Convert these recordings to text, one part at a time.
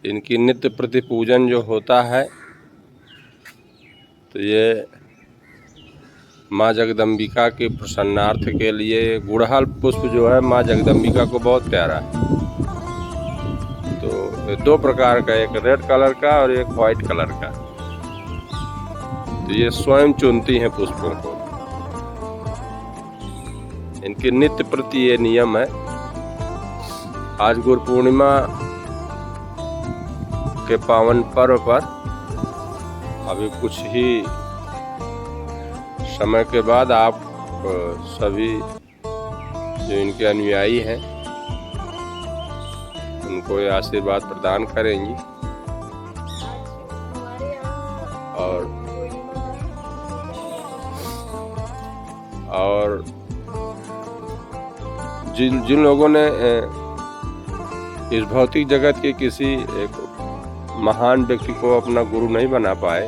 इनकी नित्य प्रति पूजन जो होता है, तो ये माँ जगदम्बिका के प्रसन्नार्थ के लिए गुड़हल पुष्प जो है माँ जगदम्बिका को बहुत प्यारा है। तो ये दो प्रकार का, एक रेड कलर का और एक वाइट कलर का। तो ये स्वयं चुनती हैं पुष्पों को। इनके नित्य प्रति ये नियम है। आज गुरु पूर्णिमा के पावन पर्व पर अभी कुछ ही समय के बाद आप सभी जो इनके अनुयायी हैं उनको ये आशीर्वाद प्रदान करेंगी। और जिन लोगों ने इस भौतिक जगत के किसी एक महान व्यक्ति को अपना गुरु नहीं बना पाए,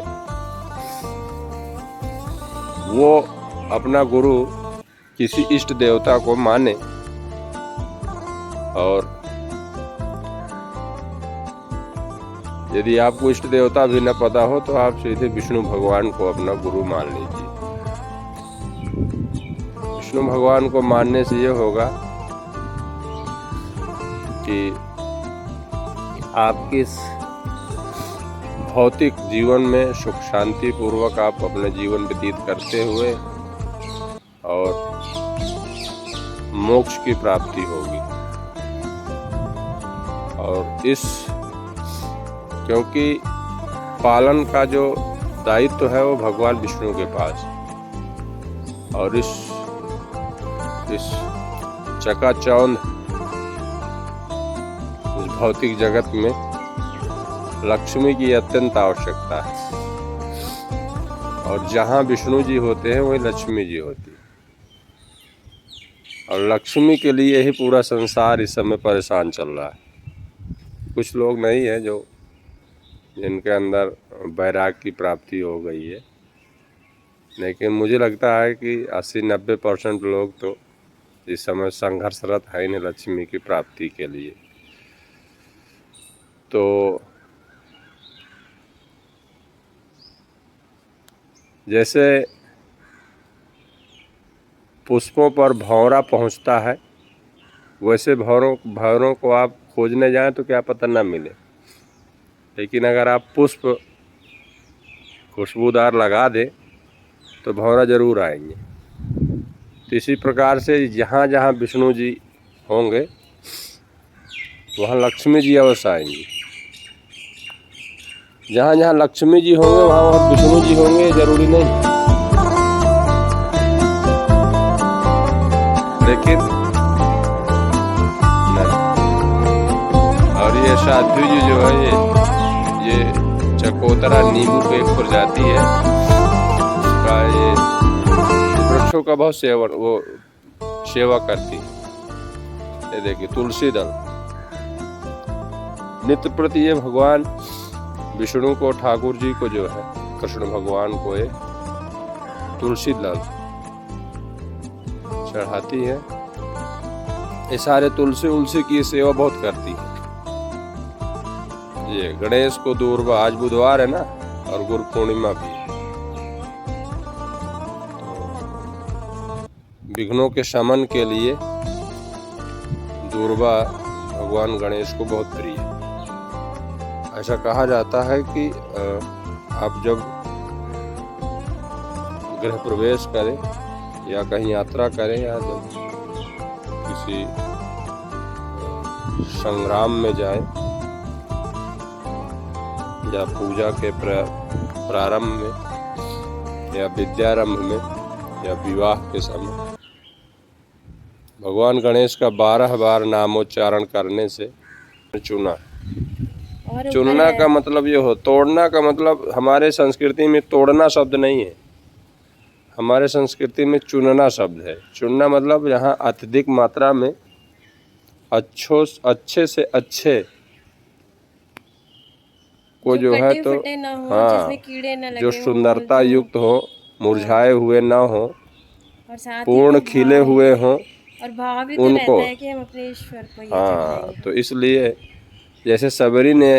वो अपना गुरु किसी इष्ट देवता को माने। और यदि आपको इष्ट देवता भी न पता हो तो आप सीधे विष्णु भगवान को अपना गुरु मान लीजिए। विष्णु भगवान को मानने से ये होगा कि आपके इस भौतिक जीवन में सुख शांति पूर्वक आप अपने जीवन व्यतीत करते हुए और मोक्ष की प्राप्ति होगी। और इस क्योंकि पालन का जो दायित्व है वो भगवान विष्णु के पास, और इस चकाचौंध इस भौतिक जगत में लक्ष्मी की अत्यंत आवश्यकता है। और जहाँ विष्णु जी होते हैं वही लक्ष्मी जी होती है। और लक्ष्मी के लिए ही पूरा संसार इस समय परेशान चल रहा है। कुछ लोग नहीं है जो जिनके अंदर वैराग की प्राप्ति हो गई है, लेकिन मुझे लगता है कि 80-90% लोग तो इस समय संघर्षरत है इन लक्ष्मी की प्राप्ति के लिए। तो जैसे पुष्पों पर भंवरा पहुंचता है, वैसे भंवरों को आप खोजने जाएं तो क्या पता ना मिले, लेकिन अगर आप पुष्प खुशबूदार लगा दें तो भंवरा जरूर आएंगे। तो इसी प्रकार से जहाँ जहाँ विष्णु जी होंगे वहाँ लक्ष्मी जी अवश्य आएंगी। जहाँ जहाँ लक्ष्मी जी होंगे वहाँ वहाँ विष्णु जी होंगे, जरूरी नहीं। लेकिन नहीं। और ये साध्वी जी जो है ये चकोतरा नींबू की एक प्रजाति है। उसका ये वृक्षों का बहुत सेवा करती है। ये देखिए तुलसी दल नित्य प्रति ये भगवान विष्णु को, ठाकुर जी को जो है कृष्ण भगवान को ये तुलसी दल चढ़ाती है। ये सारे तुलसी की सेवा बहुत करती है। ये गणेश को दूरबा, आज बुधवार है ना, और गुरु पूर्णिमा भी, विघ्नों के शमन के लिए दूरबा भगवान गणेश को बहुत प्रिय है। ऐसा कहा जाता है कि आप जब गृह प्रवेश करें या कहीं यात्रा करें या जब किसी संग्राम में जाएं या पूजा के प्रारंभ में या विद्यारंभ में या विवाह के समय भगवान गणेश का 12 बार नामोच्चारण करने से चुना। चुनना का मतलब ये हो, तोड़ना का मतलब हमारे संस्कृति में तोड़ना शब्द नहीं है, हमारे संस्कृति में चुनना शब्द है। चुनना मतलब यहाँ अत्यधिक मात्रा में अच्छे से अच्छे को जो है तो हाँ, जो सुंदरता युक्त हो, मुरझाए हुए ना हो, पूर्ण खिले हुए हों, और भाव भी तो उनको रहता है कि हम अपने ईश्वर को हाँ, तो इसलिए जैसे सबरी ने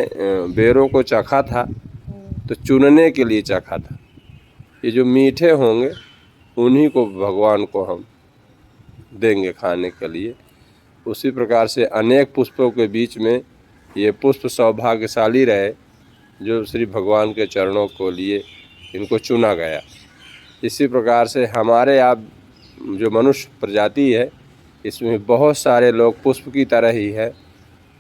बेरों को चखा था तो चुनने के लिए चखा था। ये जो मीठे होंगे उन्हीं को भगवान को हम देंगे खाने के लिए। उसी प्रकार से अनेक पुष्पों के बीच में ये पुष्प सौभाग्यशाली रहे जो श्री भगवान के चरणों को लिए इनको चुना गया। इसी प्रकार से हमारे आप जो मनुष्य प्रजाति है इसमें बहुत सारे लोग पुष्प की तरह ही है।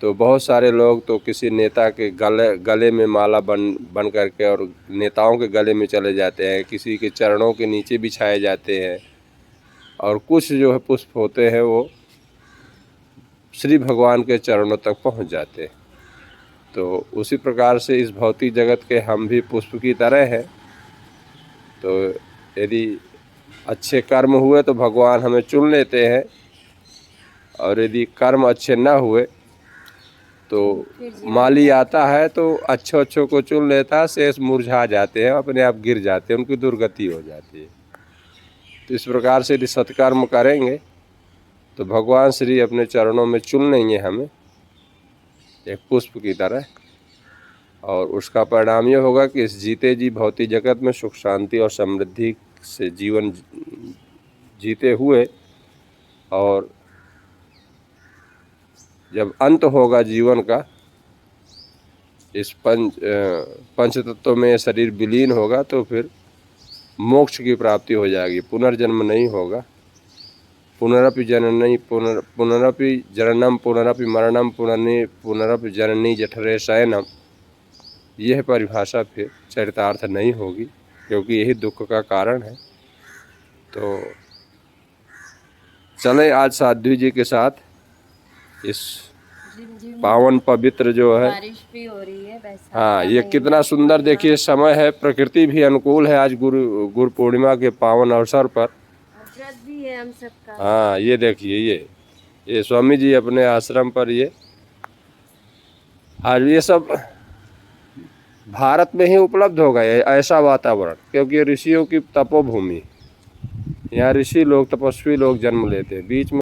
तो बहुत सारे लोग तो किसी नेता के गले में माला बन करके और नेताओं के गले में चले जाते हैं, किसी के चरणों के नीचे बिछाए जाते हैं, और कुछ जो है पुष्प होते हैं वो श्री भगवान के चरणों तक पहुंच जाते हैं। तो उसी प्रकार से इस भौतिक जगत के हम भी पुष्प की तरह हैं। तो यदि अच्छे कर्म हुए तो भगवान हमें चुन लेते हैं, और यदि कर्म अच्छे ना हुए तो माली आता है तो अच्छों को चुन लेता है, शेष मुरझा जाते हैं, अपने आप गिर जाते हैं, उनकी दुर्गति हो जाती है। तो इस प्रकार से यदि सत्कर्म करेंगे तो भगवान श्री अपने चरणों में चुन लेंगे हमें एक पुष्प की तरह, और उसका परिणाम ये होगा कि इस जीते जी भौतिक जगत में सुख शांति और समृद्धि से जीवन जीते हुए, और जब अंत होगा जीवन का, इस पंच तत्वों में शरीर विलीन होगा तो फिर मोक्ष की प्राप्ति हो जाएगी, पुनर्जन्म नहीं होगा। पुनरपि जननी पुनरपि जननम पुनरपि मरणम पुनरपि जननी जठरे शयनम, यह परिभाषा फिर चरितार्थ नहीं होगी, क्योंकि यही दुख का कारण है। तो चले आज साध्वी जी के साथ इस पावन पवित्र जो है, बारिश भी हो रही है वैसा। हाँ, ये कितना सुंदर देखिए समय है, प्रकृति भी अनुकूल है आज गुरु पूर्णिमा के पावन अवसर पर। व्रत भी है हम सबका। हाँ, ये देखिए ये स्वामी जी अपने आश्रम पर ये आज ये सब भारत में ही उपलब्ध हो गए ऐसा वातावरण, क्योंकि ऋषियों की तपोभूमि, यहाँ ऋषि लोग तपस्वी लोग जन्म लेते हैं। बीच में